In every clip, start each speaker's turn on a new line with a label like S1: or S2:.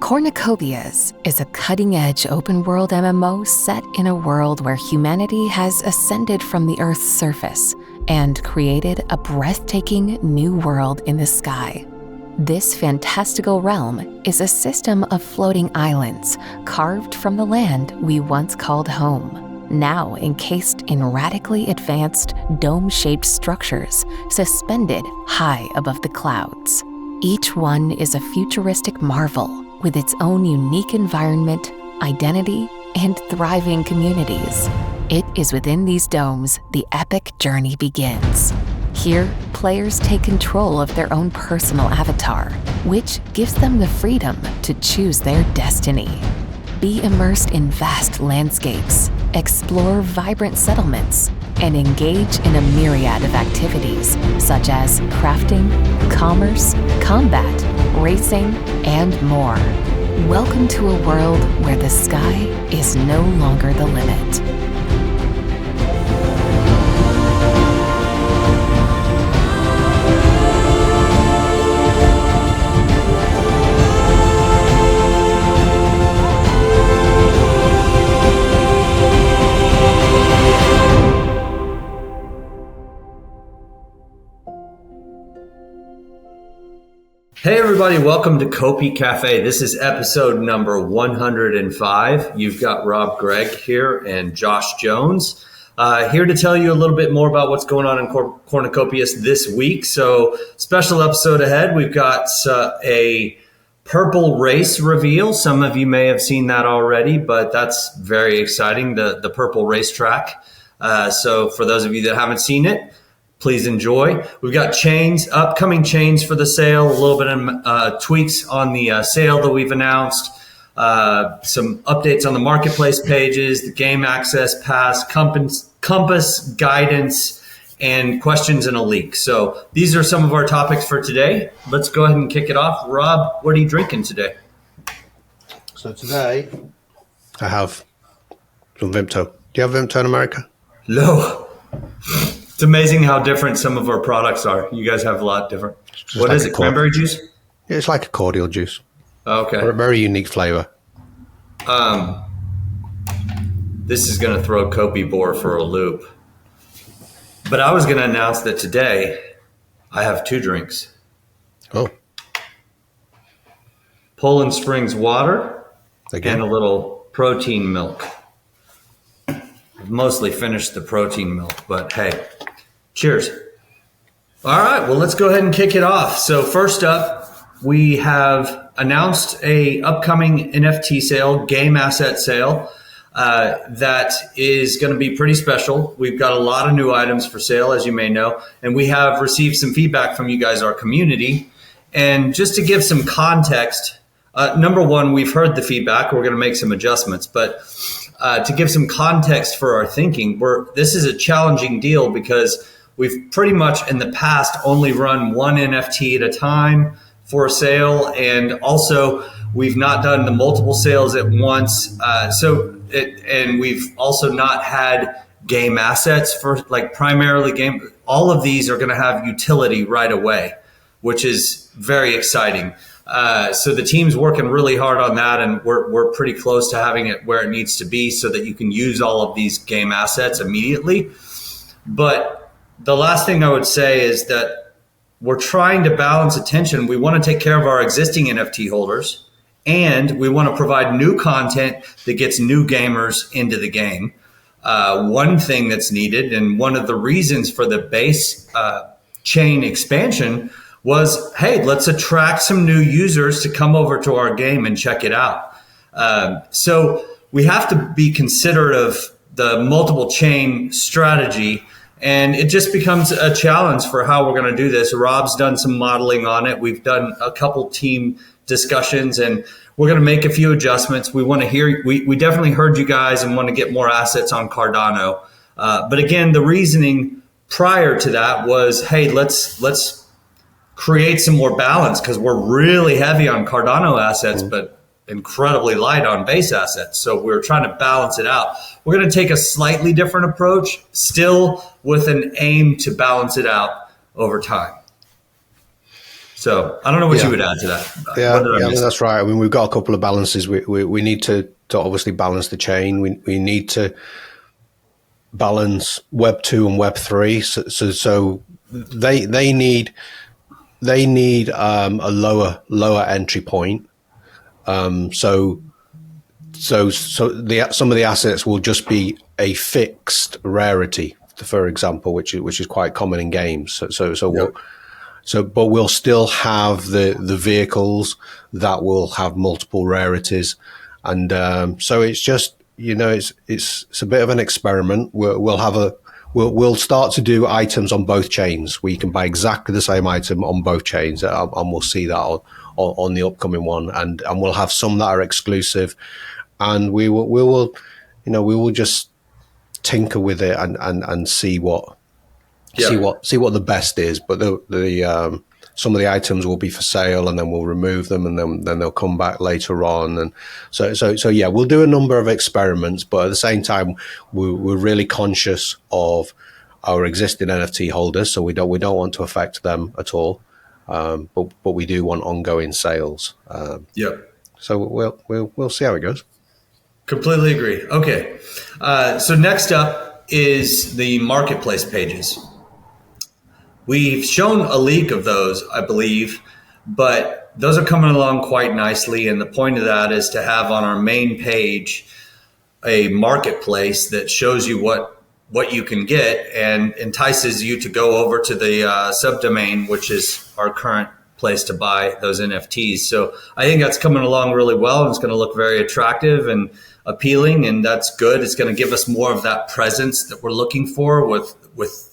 S1: Cornucopias is a cutting-edge open-world MMO set in a world where humanity has ascended from the Earth's surface and created a breathtaking new world in the sky. This fantastical realm is a system of floating islands carved from the land we once called home, now encased in radically advanced dome-shaped structures suspended high above the clouds. Each one is a futuristic marvel with its own unique environment, identity, and thriving communities. It is within these domes the epic journey begins. Here, players take control of their own personal avatar, which gives them the freedom to choose their destiny. Be immersed in vast landscapes, explore vibrant settlements, and engage in a myriad of activities such as crafting, commerce, combat, racing, and more. Welcome to a world where the sky is no longer the limit.
S2: Hey everybody, welcome to Copi Cafe. This is episode number 105. You've got Rob Gregg here and Josh Jones here to tell you a little bit more about what's going on in Cornucopias this week. So special episode ahead. We've got a purple race reveal. Some of you may have seen that already, but that's very exciting, the purple racetrack. So for those of you that haven't seen it, please enjoy. We've got upcoming chains for the sale, a little bit of tweaks on the sale that we've announced, some updates on the marketplace pages, the game access pass, compass guidance, and questions and a leak. So these are some of our topics for today. Let's go ahead and kick it off. Rob, what are you drinking today?
S3: So today I have some Vimto. Do you have Vimto in America?
S2: No. It's amazing how different some of our products are. You guys have a lot different. What is it, cranberry juice?
S3: Yeah, it's like a cordial juice.
S2: Okay.
S3: A very unique flavor.
S2: This is going to throw Copi Boar for a loop. But I was going to announce that today I have two drinks.
S3: Oh.
S2: Poland Springs water
S3: Again.
S2: and a little protein milk. I've mostly finished the protein milk, but hey, cheers. All right, well, let's go ahead and kick it off. So first up, we have announced a upcoming NFT sale, game asset sale, that is going to be pretty special. We've got a lot of new items for sale, as you may know, and we have received some feedback from you guys, our community. And just to give some context, number one, we've heard the feedback. We're going to make some adjustments, but to give some context for our thinking, this is a challenging deal because we've pretty much in the past only run one NFT at a time for a sale, and also we've not done the multiple sales at once. And we've also not had game assets for primarily game. All of these are going to have utility right away, which is very exciting. So the team's working really hard on that, and we're pretty close to having it where it needs to be so that you can use all of these game assets immediately. But the last thing I would say is that we're trying to balance attention. We want to take care of our existing NFT holders, and we want to provide new content that gets new gamers into the game. One thing that's needed, and one of the reasons for the base chain expansion was, hey, let's attract some new users to come over to our game and check it out. So we have to be considerate of the multiple chain strategy, and it just becomes a challenge for how we're going to do this. Rob's done some modeling on it. We've done a couple team discussions, and we're going to make a few adjustments. We want to hear, we definitely heard you guys and want to get more assets on Cardano. But again, the reasoning prior to that was, hey, let's create some more balance because we're really heavy on Cardano assets, but incredibly light on base assets. So we're trying to balance it out. We're going to take a slightly different approach, still with an aim to balance it out over time. So I don't know what you would add to that.
S3: Yeah,
S2: What did I miss?
S3: that's right. I mean, we've got a couple of balances. We need to obviously balance the chain. We need to balance Web 2 and Web 3. So they need a lower entry point. So some of the assets will just be a fixed rarity, for example, which is quite common in games. But we'll still have the vehicles that will have multiple rarities, and so it's just it's a bit of an experiment. We'll start to do items on both chains. We can buy exactly the same item on both chains, and we'll see that on the upcoming one, and we'll have some that are exclusive, and we will just tinker with it and see what. See what the best is, but the some of the items will be for sale, and then we'll remove them, and then they'll come back later on, and so yeah, we'll do a number of experiments, but at the same time, we're really conscious of our existing NFT holders, so we don't want to affect them at all, but we do want ongoing sales. So we'll see how it goes.
S2: Completely agree. Okay, so next up is the marketplace pages. We've shown a leak of those, I believe, but those are coming along quite nicely. And the point of that is to have on our main page a marketplace that shows you what you can get and entices you to go over to the subdomain, which is our current place to buy those NFTs. So I think that's coming along really well, and it's going to look very attractive and appealing, and that's good. It's going to give us more of that presence that we're looking for with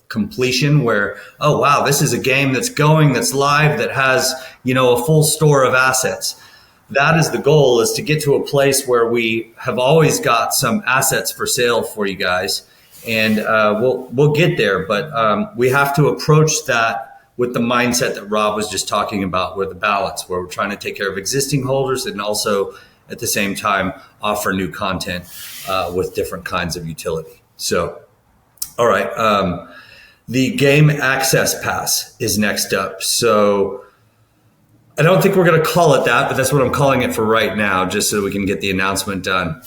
S2: completion, where, oh wow, this is a game that's live, that has a full store of assets. That is the goal, is to get to a place where we have always got some assets for sale for you guys, and we'll get there, but we have to approach that with the mindset that Rob was just talking about, where the balance, where we're trying to take care of existing holders and also at the same time offer new content with different kinds of utility. So all right, the game access pass is next up. So I don't think we're going to call it that, but that's what I'm calling it for right now, just so we can get the announcement done.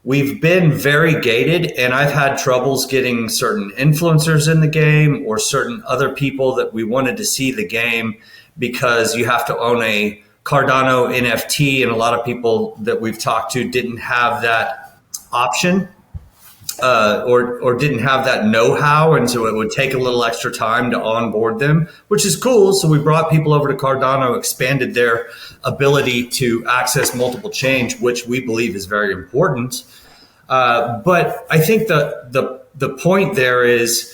S2: We've been very gated, and I've had troubles getting certain influencers in the game or certain other people that we wanted to see the game, because you have to own a Cardano NFT, and a lot of people that we've talked to didn't have that option. Or didn't have that know-how, and so it would take a little extra time to onboard them, which is cool. So we brought people over to Cardano, expanded their ability to access multiple chains, which we believe is very important. But I think the point there is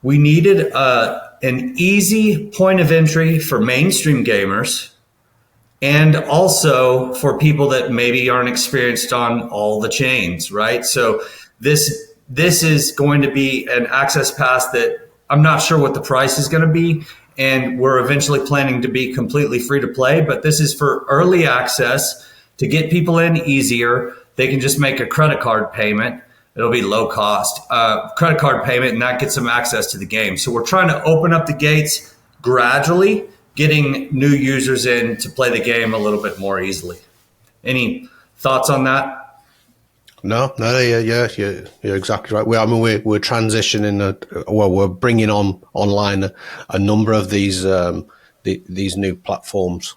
S2: we needed an easy point of entry for mainstream gamers, and also for people that maybe aren't experienced on all the chains, right? So this is going to be an access pass that I'm not sure what the price is going to be, and we're eventually planning to be completely free to play, but this is for early access to get people in easier. They can just make a credit card payment. It'll be low cost credit card payment, and that gets them access to the game. So we're trying to open up the gates gradually, getting new users in to play the game a little bit more easily. Any thoughts on that?
S3: No, yeah, you're exactly right. We're transitioning. We're bringing online a number of these new platforms.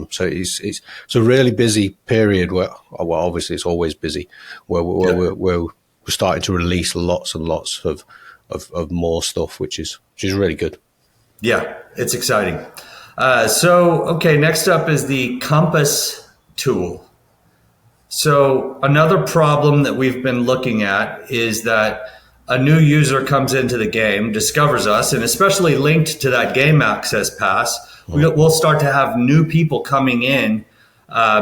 S3: So it's a really busy period. Where, well, obviously it's always busy. Where we're starting to release lots and lots of more stuff, which is really good.
S2: Yeah, it's exciting. Okay, next up is the Compass tool. So another problem that we've been looking at is that a new user comes into the game, discovers us, and especially linked to that game access pass, we'll start to have new people coming in,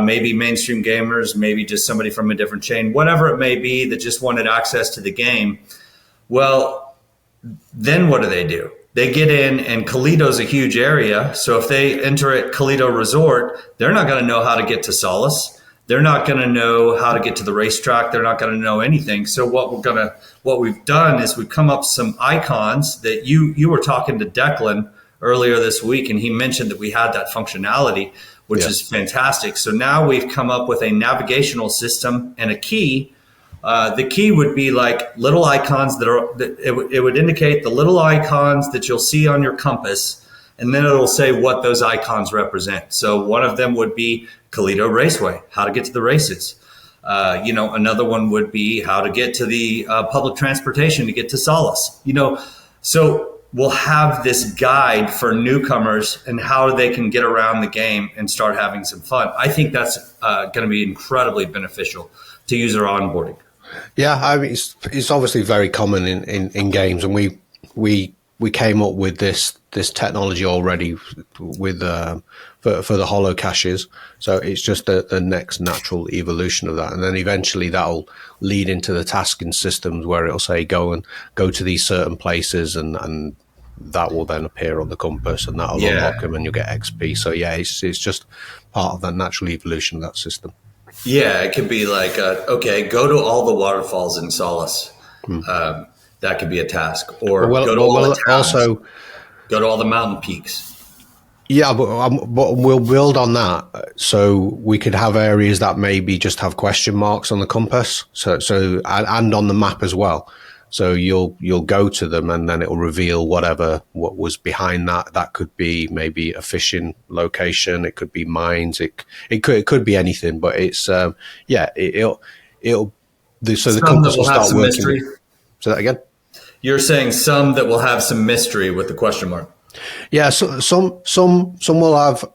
S2: maybe mainstream gamers, maybe just somebody from a different chain, whatever it may be, that just wanted access to the game. Well, then what do? They get in, and Kalido's a huge area. So if they enter at Kalido Resort, they're not going to know how to get to Solace. They're not going to know how to get to the racetrack. They're not going to know anything. So what we've done is we've come up with some icons that you were talking to Declan earlier this week, and he mentioned that we had that functionality, which is fantastic. So now we've come up with a navigational system and a key. The key would be like little icons it would indicate the little icons that you'll see on your compass, and then it'll say what those icons represent. So one of them would be Toledo Raceway, how to get to the races. Another one would be how to get to the public transportation to get to Solace. So we'll have this guide for newcomers and how they can get around the game and start having some fun. I think that's going to be incredibly beneficial to user onboarding.
S3: Yeah, I mean, it's obviously very common in games, and we came up with this technology already with for the holo caches. So it's just the next natural evolution of that, and then eventually that'll lead into the tasking systems where it'll say go to these certain places, and that will then appear on the compass, and that'll unlock them, and you'll get XP. So yeah, it's just part of that natural evolution of that system.
S2: Yeah, it could be like, go to all the waterfalls in Solace. That could be a task. Or go to all the towns. Also, go to all the mountain peaks.
S3: Yeah, but we'll build on that. So we could have areas that maybe just have question marks on the compass. So and on the map as well. So you'll go to them, and then it'll reveal what was behind that. That could be maybe a fishing location. It could be mines. It could be anything. But it's so the compass will start working. Mystery. Say that again.
S2: You're saying some that will have some mystery with the question mark.
S3: Yeah, so some will have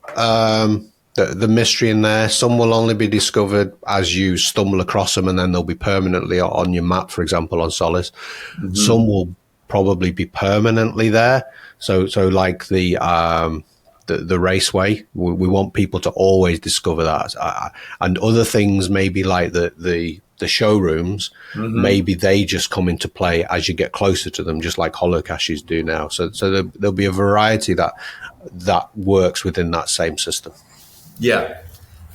S3: the mystery in there. Some will only be discovered as you stumble across them, and then they'll be permanently on your map, for example, on Solace. Mm-hmm. Some will probably be permanently there. So like the raceway, we want people to always discover that. And other things, maybe like the showrooms, maybe they just come into play as you get closer to them, just like holo caches do now. So there'll be a variety that works within that same system.
S2: Yeah.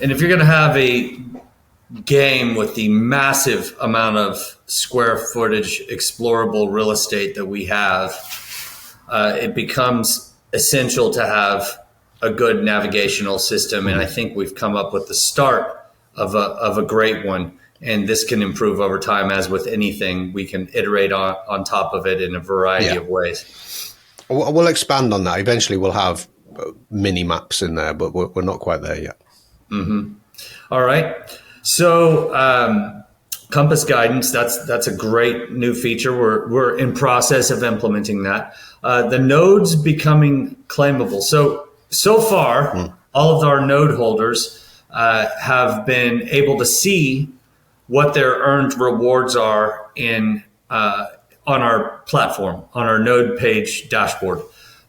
S2: And if you're going to have a game with the massive amount of square footage, explorable real estate that we have, it becomes essential to have a good navigational system. And I think we've come up with the start of a great one. And this can improve over time. As with anything, we can iterate on top of it in a variety of ways.
S3: We'll expand on that. Eventually we'll have mini maps in there, but we're not quite there yet.
S2: Mm-hmm. All right. So compass guidance, that's a great new feature. We're in process of implementing that. The nodes becoming claimable. So far, all of our node holders have been able to see what their earned rewards are on our platform, on our node page dashboard,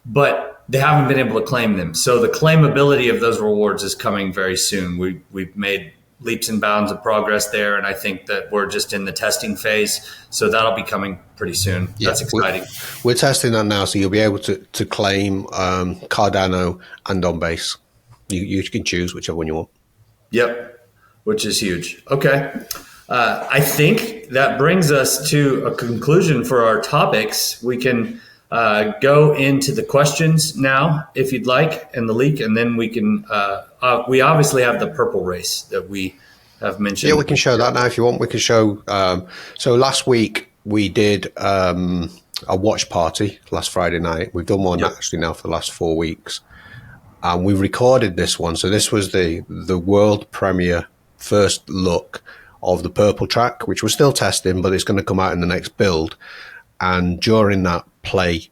S2: but they haven't been able to claim them. So the claimability of those rewards is coming very soon. We've made leaps and bounds of progress there, and I think that we're just in the testing phase. So that'll be coming pretty soon. Yeah, that's exciting.
S3: We're testing that now, so you'll be able to claim Cardano and on base. You can choose whichever one you want.
S2: Yep, which is huge. Okay. I think that brings us to a conclusion for our topics. We can go into the questions now, if you'd like, and the leak, and then we can. We obviously have the purple race that we have mentioned.
S3: Yeah, we can show that now if you want. We can show. So last week we did a watch party last Friday night. We've done one actually now for the last 4 weeks, and we recorded this one. So this was the world premiere first look of the purple track, which we're still testing, but it's going to come out in the next build. And during that play,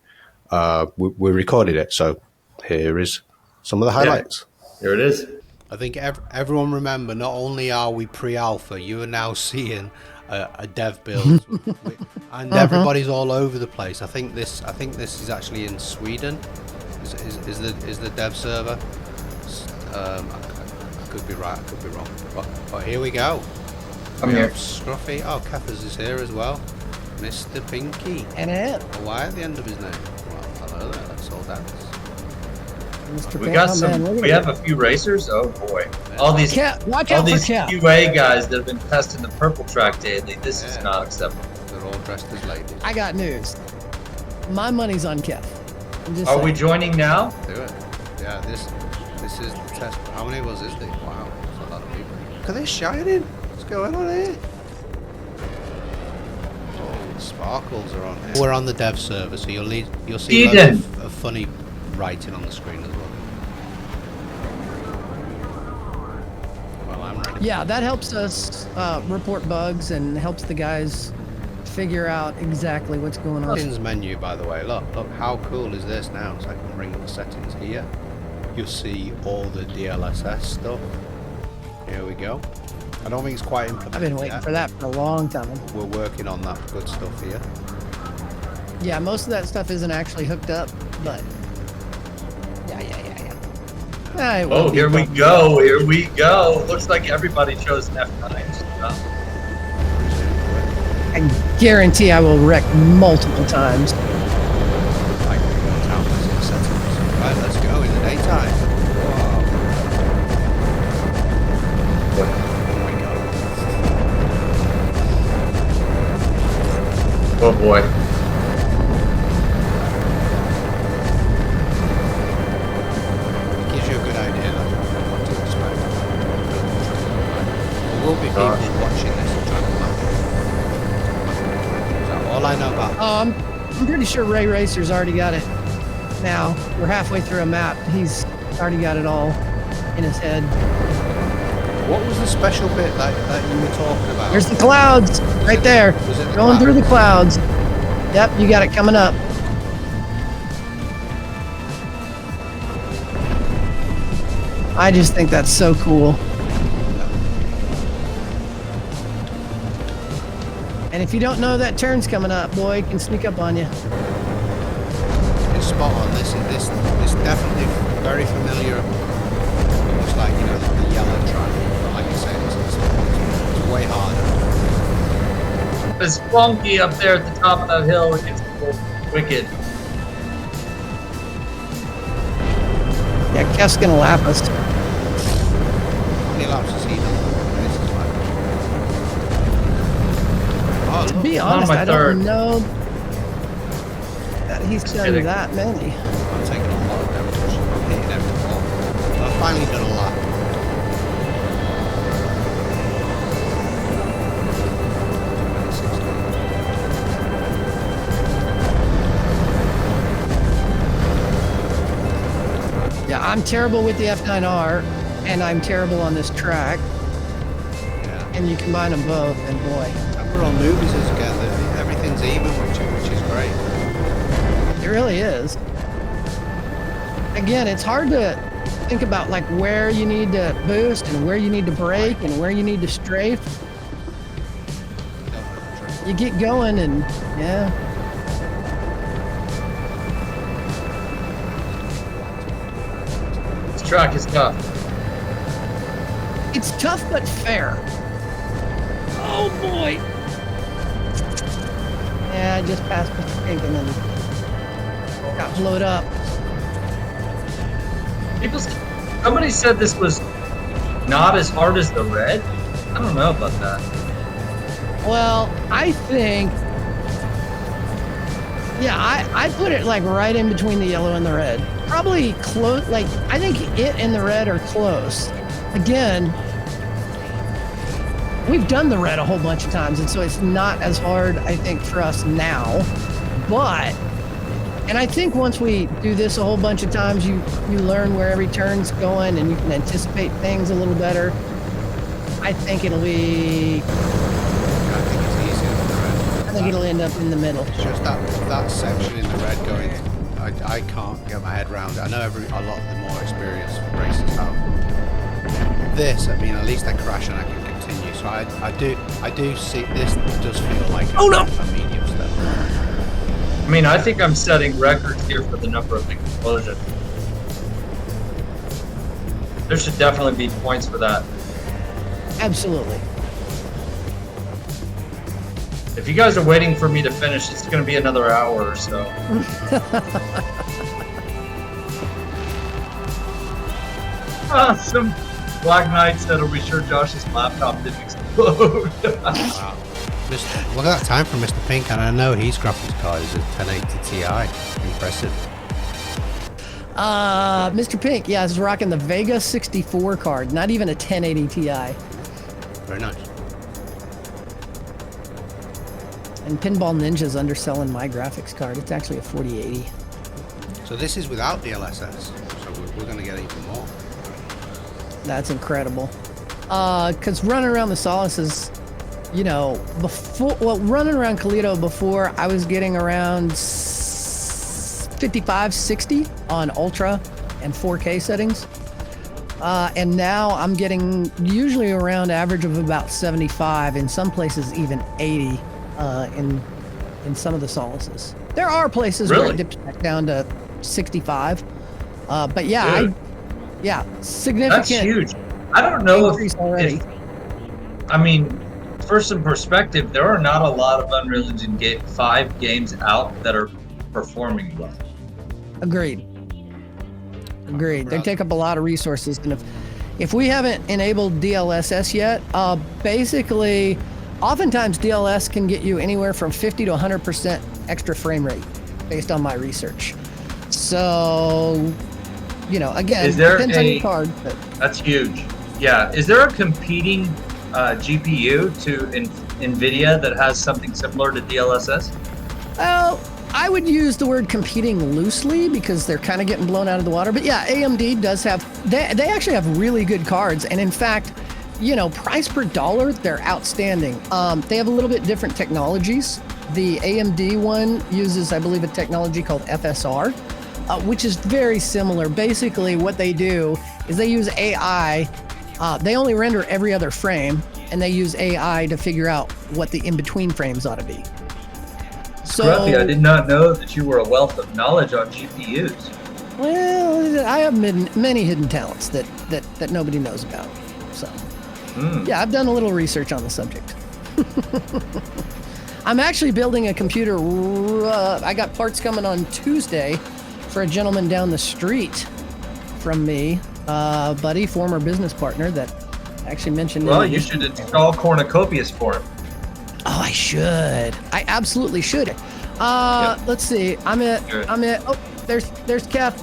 S3: we recorded it. So here is some of the highlights.
S2: Yeah, here it is.
S4: I think everyone remember, not only are we pre-alpha, you are now seeing a dev build, and everybody's all over the place. I think this is actually in Sweden. Is the dev server? I could be right. I could be wrong. But here we go.
S5: I'm here.
S4: Scruffy. Oh, Keffers is here as well. Mr. Pinky.
S5: And it.
S4: A Y at the end of his name. Well, hello there. That's all that.
S5: We got some. Man, we have a few racers. Oh boy! All these QA guys that have been testing the purple track daily. This is not acceptable.
S4: They're all dressed as ladies.
S6: I got news. My money's on Kev.
S5: Are we joining now?
S4: Do it. Yeah, this is the test. How many was this thing? Wow, that's a lot of people. Look at this shining. What's going on here? Oh, the sparkles are on here. We're on the dev server, so you'll see loads of funny writing on the screen as well. Well, I'm ready.
S6: Yeah, that helps us report bugs and helps the guys figure out exactly what's going on.
S4: Settings menu, by the way. Look, how cool is this now? So I can bring up the settings here. You'll see all the DLSS stuff. Here we go. I don't think it's quite implemented.
S6: I've been waiting for that for a long time.
S4: We're working on that good stuff here.
S6: Yeah, most of that stuff isn't actually hooked up, but yeah.
S5: Oh, here we go. Here we go. Looks like everybody chose an F9.
S6: I guarantee I will wreck multiple times.
S4: Right, let's go in the daytime. Whoa.
S5: Oh boy.
S4: It gives you a good idea of what to expect. There will be people watching this and trying to map it. So all I know about.
S6: I'm pretty sure Ray Racer's already got it. Now we're halfway through a map. He's already got it all in his head.
S4: What was the special bit that you were talking about?
S6: There's the clouds right there. Going through the clouds. Yep, you got it coming up. I just think that's so cool. And if you don't know that turn's coming up, boy, it can sneak up on you.
S4: It's spot on. This definitely very familiar. Looks like, you know, the yellow track. But like you say, it's way harder.
S5: It's funky up there at the top of that hill. It gets wicked.
S6: Yeah, Kef's gonna lap us.
S4: How many laps has he done?
S6: To be honest, I don't know that he's done
S5: kidding.
S6: that many.
S4: I'm taking a lot of damage. I'm hitting every ball. I've finally done a lap.
S6: Yeah, I'm terrible with the F9R, and I'm terrible on this track.
S4: Yeah.
S6: And you combine them both, and boy.
S4: We're on movies again. Everything's even, which is great.
S6: It really is. Again, it's hard to think about like where you need to boost and where you need to brake and where you need to strafe. You get going and yeah.
S5: This track is tough.
S6: It's tough but fair. Oh boy. Yeah, I just passed Mr. Pink and then got blowed up.
S5: Somebody said this was not as hard as the red. I don't know about that.
S6: Well, I think, yeah, I put it like right in between the yellow and the red. Probably close, like, I think it and the red are close. Again, we've done the red a whole bunch of times, and so it's not as hard, I think, for us now. But, and I think once we do this a whole bunch of times, you learn where every turn's going, and you can anticipate things a little better. I think it'll be...
S4: I think it's easier than the red.
S6: I think it'll end up in the middle.
S4: It's just that section in the red going... I can't get my head around it. I know a lot of the more experienced racers have. This, I mean, at least I crash and I can continue. So I do see this does feel like a medium step.
S5: I mean, I think I'm setting records here for the number of explosions. There should definitely be points for that.
S6: Absolutely.
S5: If you guys are waiting for me to finish, it's going to be another hour or so. Some Black Knight said, "Are we sure Josh's laptop didn't explode?"
S4: Wow. Look at that time from Mr. Pink, and I know his graphics card is a 1080 Ti. Impressive.
S6: Mr. Pink, yeah, is rocking the Vega 64 card, not even a 1080 Ti.
S4: Very nice.
S6: And Pinball Ninja's underselling my graphics card. It's actually a 4080.
S4: So this is without DLSS. So we're going to get even more.
S6: That's incredible. Because running around the Solaces, you know, running around Colito before, I was getting around 55, 60 on Ultra and 4K settings. And now I'm getting usually around average of about 75, in some places even 80 in some of the Solaces. There are places where it dips back down to 65. But yeah, significant.
S5: That's huge. I don't know
S6: if
S5: I mean, for some perspective, there are not a lot of Unreal Engine 5 games out that are performing well.
S6: Agreed. They take up a lot of resources, and if we haven't enabled DLSS yet, basically, oftentimes DLS can get you anywhere from 50 to 100% extra frame rate, based on my research. So, you know, again, depends on your card. But.
S5: That's huge. Yeah. Is there a competing GPU to NVIDIA that has something similar to DLSS?
S6: Well, I would use the word competing loosely because they're kind of getting blown out of the water. But yeah, AMD does have, they actually have really good cards. And in fact, you know, price per dollar, they're outstanding. They have a little bit different technologies. The AMD one uses, I believe, a technology called FSR, which is very similar. Basically, what they do is they use AI. They only render every other frame, and they use AI to figure out what the in-between frames ought to be. So,
S5: Scrappy, I did not know that you were a wealth of knowledge on GPUs.
S6: Well, I have many hidden talents that nobody knows about. So, yeah, I've done a little research on the subject. I'm actually building a computer. I got parts coming on Tuesday for a gentleman down the street from me, buddy, former business partner that actually mentioned.
S5: Well, you should install Cornucopias for him.
S6: Oh, I should. I absolutely should. Let's see. I'm at. Oh, there's Kev.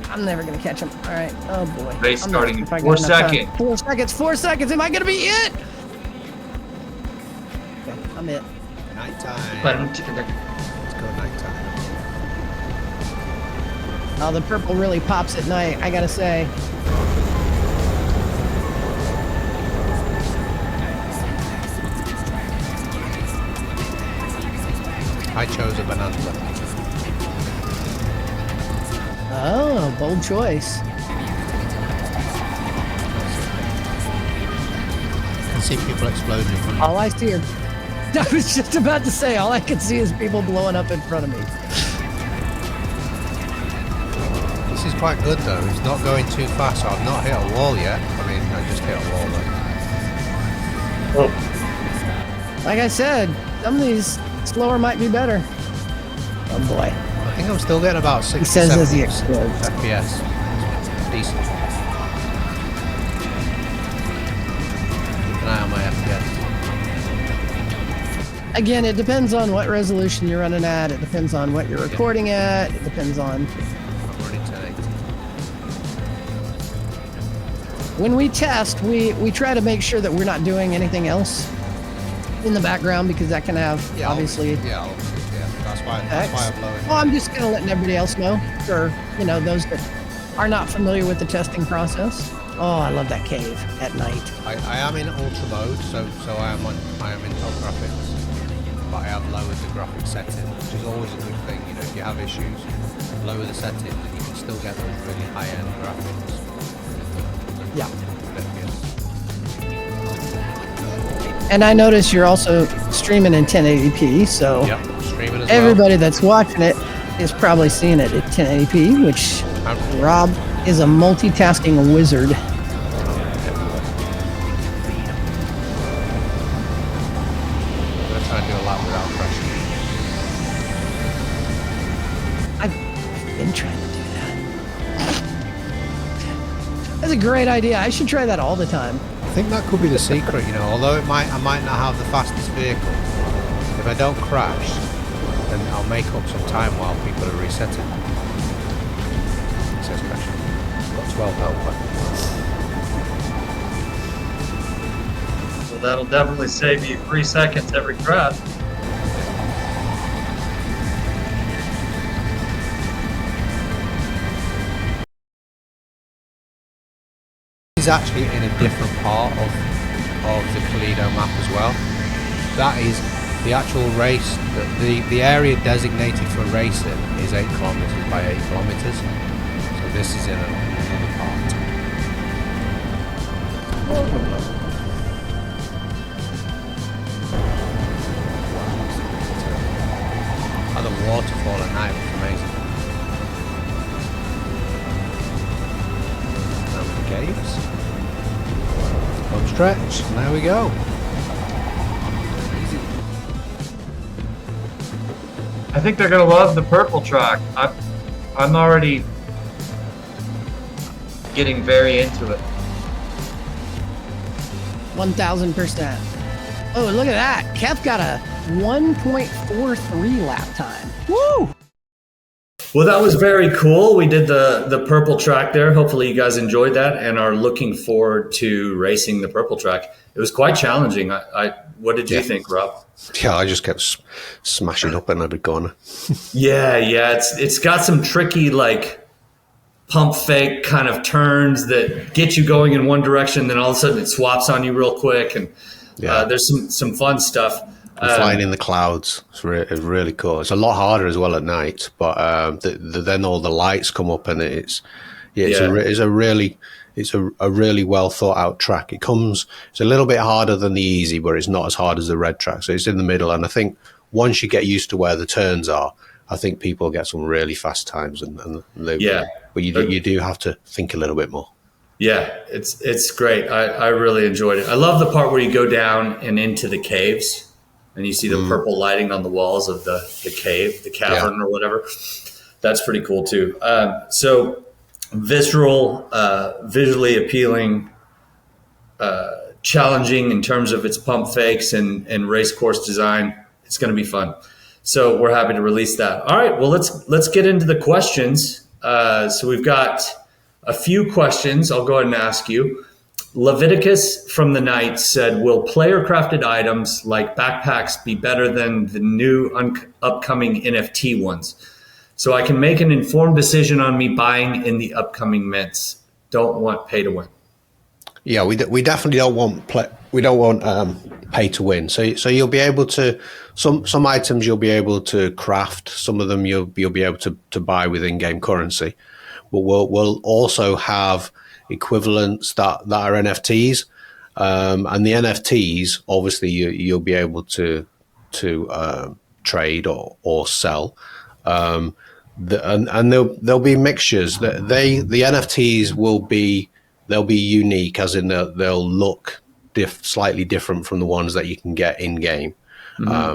S6: I'm never gonna catch him. All right. Oh boy.
S5: Race starting in 4 seconds.
S6: 4 seconds. 4 seconds. Am I gonna be it? Okay, I'm it.
S4: Nighttime. Let's go nighttime.
S6: Oh, the purple really pops at night, I gotta say.
S4: I chose a bonanza.
S6: Oh, bold choice.
S4: I can see people exploding in front of me.
S6: All I see are... I was just about to say, all I can see is people blowing up in front of me.
S4: This is quite good though, it's not going too fast, so I've not hit a wall yet. I mean, I just hit a wall though.
S6: Like I said, some of these slower might be better. Oh boy.
S4: I think I'm still getting about 60 FPS. Decent. Keep an eye on my FPS.
S6: Again, it depends on what resolution you're running at. It depends on what you're recording at. It depends on...
S4: I'm running 1080.
S6: When we test, we try to make sure that we're not doing anything else in the background because that can have, obviously...
S4: Yeah, that's why I'm blowing.
S6: Well, I'm just kind of letting everybody else know, for, you know, those that are not familiar with the testing process. Oh, I love that cave at night.
S4: I am in ultra mode, so I am in top graphics. But I have lowered the graphics setting, which is always a good thing. You know, if you have issues, lower the settings and you can still get those really high-end graphics.
S6: Yeah. And I notice you're also streaming in 1080p, so
S4: streaming as
S6: everybody that's watching it is probably seeing it at 1080p, which Rob is a multitasking wizard.
S4: I do a lot without pressure.
S6: I've been trying to do that. That's a great idea. I should try that all the time.
S4: I think that could be the secret, you know, although I might not have the fastest vehicle. If I don't crash, then I'll make up some time while people are resetting. Well done, buddy.
S5: So that'll definitely save you 3 seconds every craft.
S4: Is actually in a different part of the Toledo map as well. That is the actual race. The area designated for racing is 8 kilometers by 8 kilometers. So this is in another part. Oh, the waterfall at night looks amazing. Down the caves. Home stretch, and there we go. Easy.
S5: I think they're gonna love the purple track. I'm already getting very into it.
S6: 1000%. Oh, look at that. Kev got a 1.43 lap time. Woo!
S2: Well, that was very cool. We did the purple track there. Hopefully you guys enjoyed that and are looking forward to racing the purple track. It was quite challenging. What did you think, Rob?
S3: Yeah, I just kept smashing up in every corner.
S2: Yeah. It's got some tricky, like, pump fake kind of turns that get you going in one direction, then all of a sudden it swaps on you real quick. And there's some fun stuff.
S3: Flying in the clouds, it's really cool. It's a lot harder as well at night, but then all the lights come up, and it's a really well thought out track. It's a little bit harder than the easy, but it's not as hard as the red track. So it's in the middle, and I think once you get used to where the turns are, I think people get some really fast times, but you do have to think a little bit more.
S2: Yeah, it's great. I really enjoyed it. I love the part where you go down and into the caves. And you see the purple lighting on the walls of the cave, the cavern or whatever. That's pretty cool too. So visually appealing, challenging in terms of its pump fakes and race course design. It's going to be fun. So we're happy to release that. All right, well, let's get into the questions. So we've got a few questions. I'll go ahead and ask you. Leviticus from the Night said, will player-crafted items like backpacks be better than the new upcoming NFT ones? So I can make an informed decision on me buying in the upcoming mints. Don't want pay to win.
S3: Yeah, we definitely don't want pay to win. So you'll be able to some items you'll be able to craft. Some of them you'll be able to buy with in-game currency. But we'll also have equivalents that are NFTs, and the NFTs obviously you'll be able to trade or sell, and there'll be mixtures. The NFTs they'll be unique, as in they'll look slightly different from the ones that you can get in game.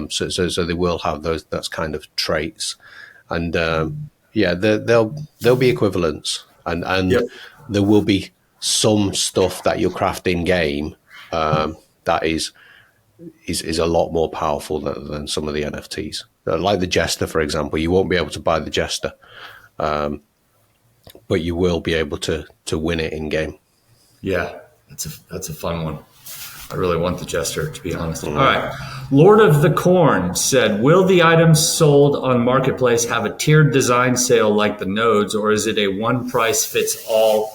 S3: So they will have that's kind of traits, and there'll be equivalents, and yep. There will be some stuff that you'll craft in game that is a lot more powerful than some of the NFTs. Like the Jester, for example, you won't be able to buy the Jester, but you will be able to win it in game.
S2: Yeah, that's a fun one. I really want the Jester, to be honest. All right. Lord of the Corn said, will the items sold on Marketplace have a tiered design sale like the nodes, or is it a one-price-fits-all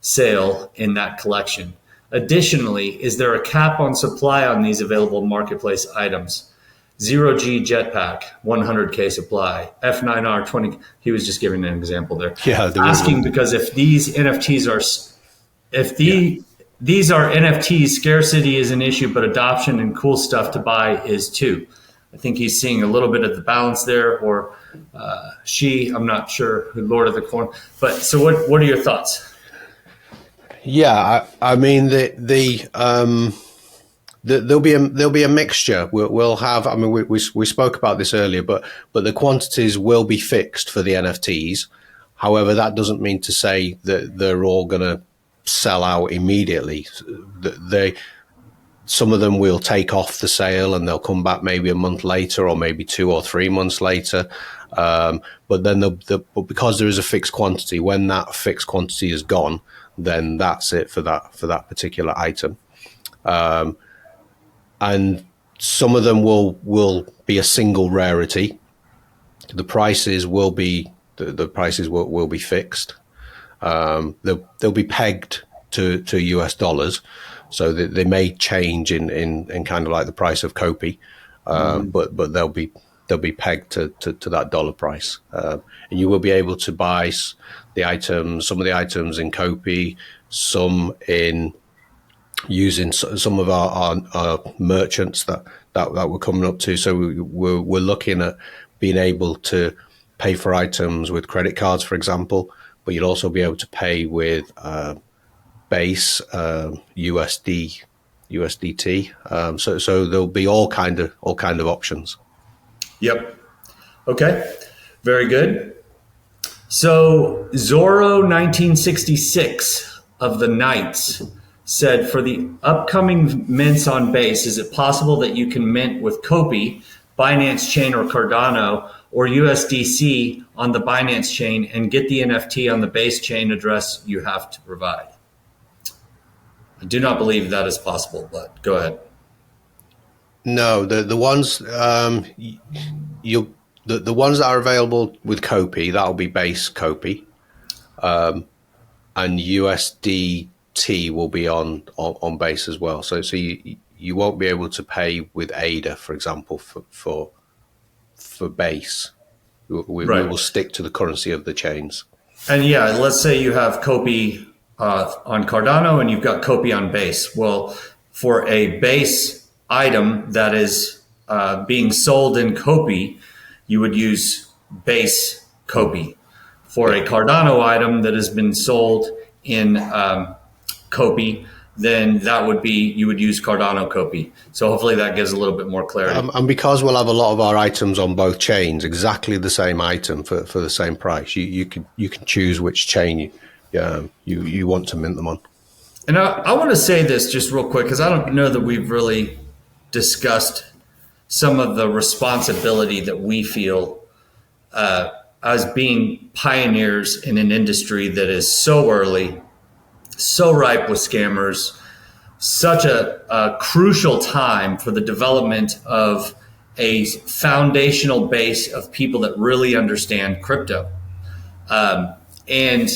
S2: sale in that collection? Additionally, is there a cap on supply on these available Marketplace items? 0G jetpack, 100K supply, F9R 20. He was just giving an example there.
S3: Yeah,
S2: asking because if these NFTs these are NFTs, scarcity is an issue, but adoption and cool stuff to buy is too. I think he's seeing a little bit of the balance there, or I'm not sure, who Lord of the Corn. But so what are your thoughts?
S3: Yeah, I mean there'll be a mixture. We'll have. I mean, we spoke about this earlier, but the quantities will be fixed for the NFTs. However, that doesn't mean to say that they're all going to sell out immediately. some of them we'll take off the sale and they'll come back maybe a month later or maybe 2 or 3 months later. But then but because there is a fixed quantity, when that fixed quantity is gone, then that's it for that particular item. And some of them will be a single rarity. The prices will be will be fixed. They'll be pegged to US dollars, so that they may change in kind of like the price of Copi, but they'll be pegged to that dollar price, and you will be able to buy some of the items in Copi, some in using some of our merchants that we're coming up to. So we're looking at being able to pay for items with credit cards, for example, but you'll also be able to pay with base USDT. So there'll be all kind of options.
S2: Yep. Okay. Very good. So Zorro 1966 of the Knights said, for the upcoming mints on base, is it possible that you can mint with Copi, Binance Chain, or Cardano, or USDC on the Binance Chain and get the NFT on the base chain address you have to provide? I do not believe that is possible, but go ahead.
S3: No, the ones the ones that are available with Copi, that'll be base Copi, and USDT will be on base as well. So you won't be able to pay with ADA, for example, for base. We will stick to the currency of the chains.
S2: And yeah, let's say you have Copi on Cardano and you've got Copi on base. Well, for a base item that is being sold in Copi, you would use base Copi. For a Cardano item that has been sold in Copi, then you would use Cardano Copi. So hopefully that gives a little bit more clarity.
S3: And because we'll have a lot of our items on both chains, exactly the same item for the same price, you can choose which chain you want to mint them on.
S2: And I want to say this just real quick, because I don't know that we've really discussed some of the responsibility that we feel as being pioneers in an industry that is so early, so ripe with scammers, such a crucial time for the development of a foundational base of people that really understand crypto. And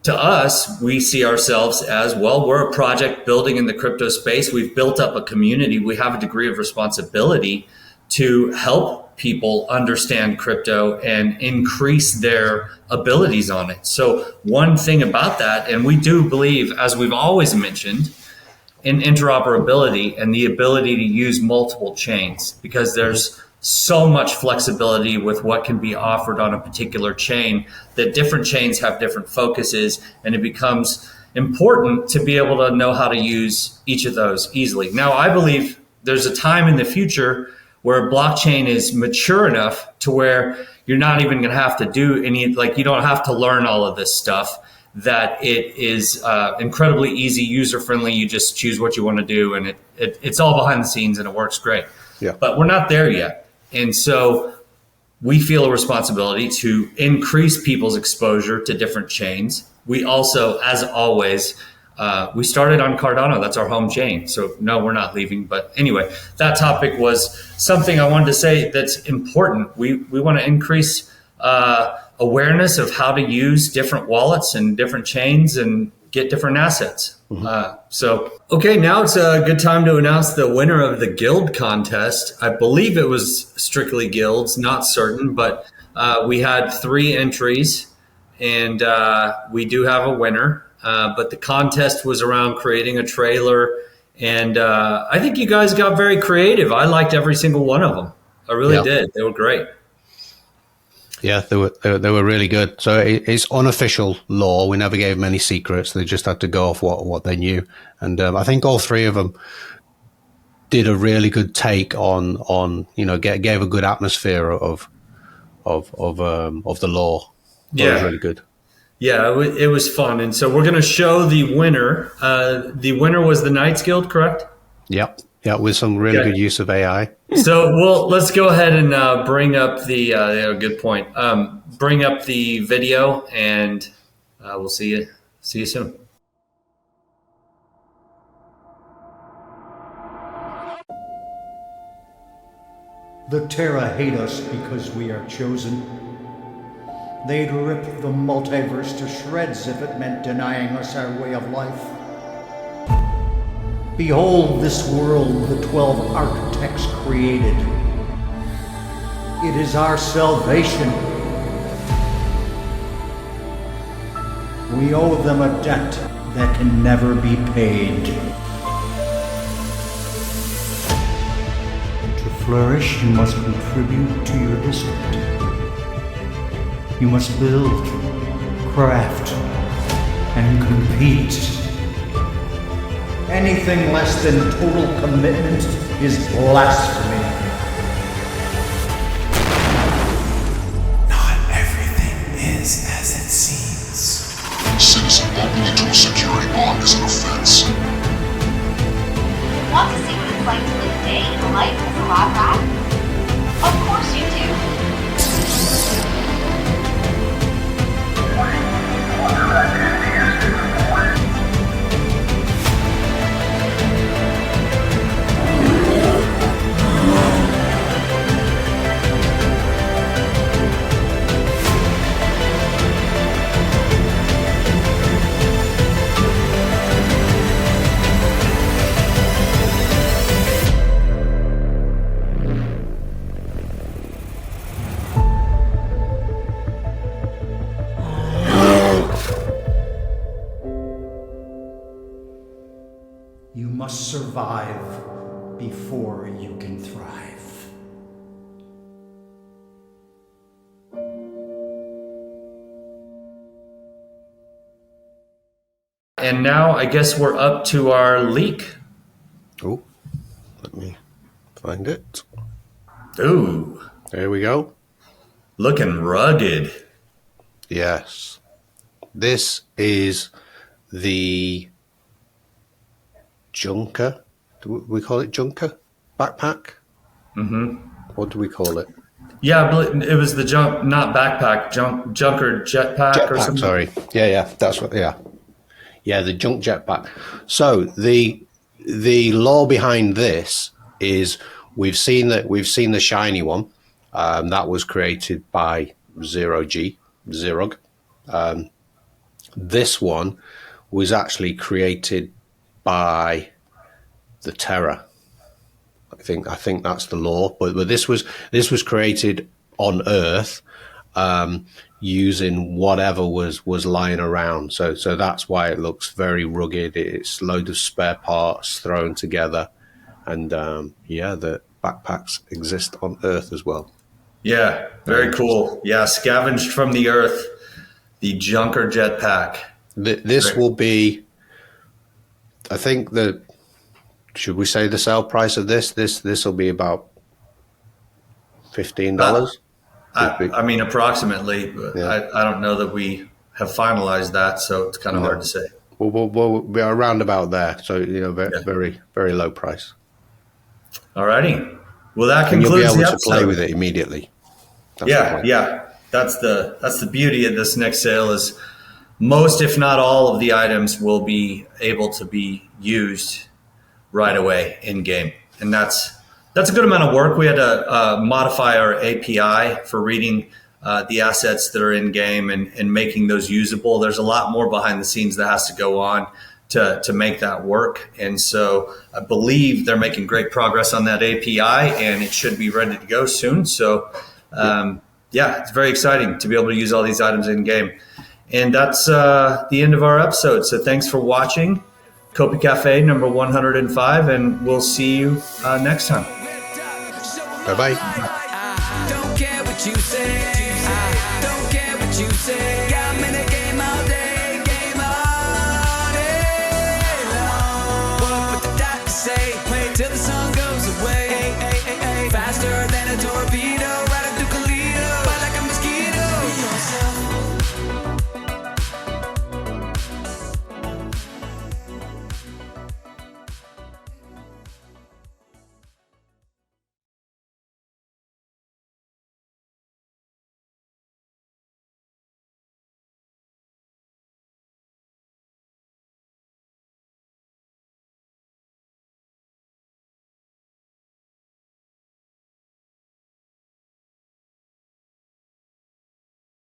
S2: to us, we see ourselves as, well, we're a project building in the crypto space. We've built up a community. We have a degree of responsibility to help people understand crypto and increase their abilities on it. So one thing about that, and we do believe, as we've always mentioned, in interoperability and the ability to use multiple chains, because there's so much flexibility with what can be offered on a particular chain, that different chains have different focuses, and it becomes important to be able to know how to use each of those easily. Now, I believe there's a time in the future where blockchain is mature enough to where you're not even going to have to do any, like, you don't have to learn all of this stuff, that it is incredibly easy, user-friendly. You just choose what you want to do, and it's all behind the scenes, and it works great.
S3: Yeah.
S2: But we're not there yet. And so we feel a responsibility to increase people's exposure to different chains. We also, as always, we started on Cardano. That's our home chain. So no, we're not leaving. But anyway, that topic was something I wanted to say that's important. We want to increase awareness of how to use different wallets and different chains and get different assets. Okay, now it's a good time to announce the winner of the guild contest. I believe it was strictly guilds, not certain, but we had 3 entries, and we do have a winner. But the contest was around creating a trailer, and I think you guys got very creative. I liked every single one of them. I really did. They were great.
S3: Yeah, they were really good. So it's unofficial lore. We never gave them any secrets. They just had to go off what they knew. And I think all 3 of them did a really good take on gave a good atmosphere of the lore. Yeah, it was really good.
S2: Yeah, it was fun. And so we're going to show the winner. The winner was the Knights Guild, correct?
S3: Yep. Yeah, with some really good use of AI.
S2: So, let's go ahead and bring up the good point. Bring up the video, and we'll see you soon.
S7: The Terra hate us because we are chosen. They'd rip the multiverse to shreds if it meant denying us our way of life. Behold this world the 12 architects created. It is our salvation. We owe them a debt that can never be paid. To flourish, you must contribute to your district. You must build, craft, and compete. Anything less than total commitment is blasphemy.
S8: Not everything is as it seems. Citizen bumping into a security bond is an offense.
S9: Want to see what it's like to live a day in the life as a lab rat? Of course you do.
S7: You must survive before you can thrive.
S2: And now I guess we're up to our leak.
S3: Oh, let me find it.
S2: Ooh,
S3: There we go.
S2: looking rugged.
S3: Yes. This is the Junker. Do we call it Junker? Backpack?
S2: Mm-hmm.
S3: What do we call it?
S2: Yeah, it was the not backpack, junker jetpack or something.
S3: Sorry. Yeah, that's what. Yeah, the junk jetpack. So the law behind this is we've seen the shiny one that was created by Zerog. This one was actually created by the Terra. I think that's the law. But this was created on Earth using whatever was lying around. So that's why it looks very rugged. It's loads of spare parts thrown together, and the backpacks exist on Earth as well.
S2: Yeah, very cool. Yeah, scavenged from the Earth, the junker jetpack.
S3: This will be, I think should we say the sale price of this? This will be about $15.
S2: I mean, approximately. But
S3: Yeah.
S2: I don't know that we have finalized that, so it's kind of hard to say.
S3: We'll be around about there. So very, very low price.
S2: Alrighty. Well, that
S3: And
S2: concludes
S3: you'll be
S2: the
S3: able
S2: episode.
S3: to play with it immediately. That's the point.
S2: Yeah. That's the beauty of this next sale is most, if not all, of the items will be able to be used right away in game, and that's a good amount of work. We had to modify our API for reading the assets that are in game and making those usable. There's a lot more behind the scenes that has to go on to make that work, and so I believe they're making great progress on that API, and it should be ready to go soon. So it's very exciting to be able to use all these items in game. And that's the end of our episode. So thanks for watching. Copi Cafe number 105, and we'll see you next time.
S3: Bye-bye.
S10: Don't care what you say.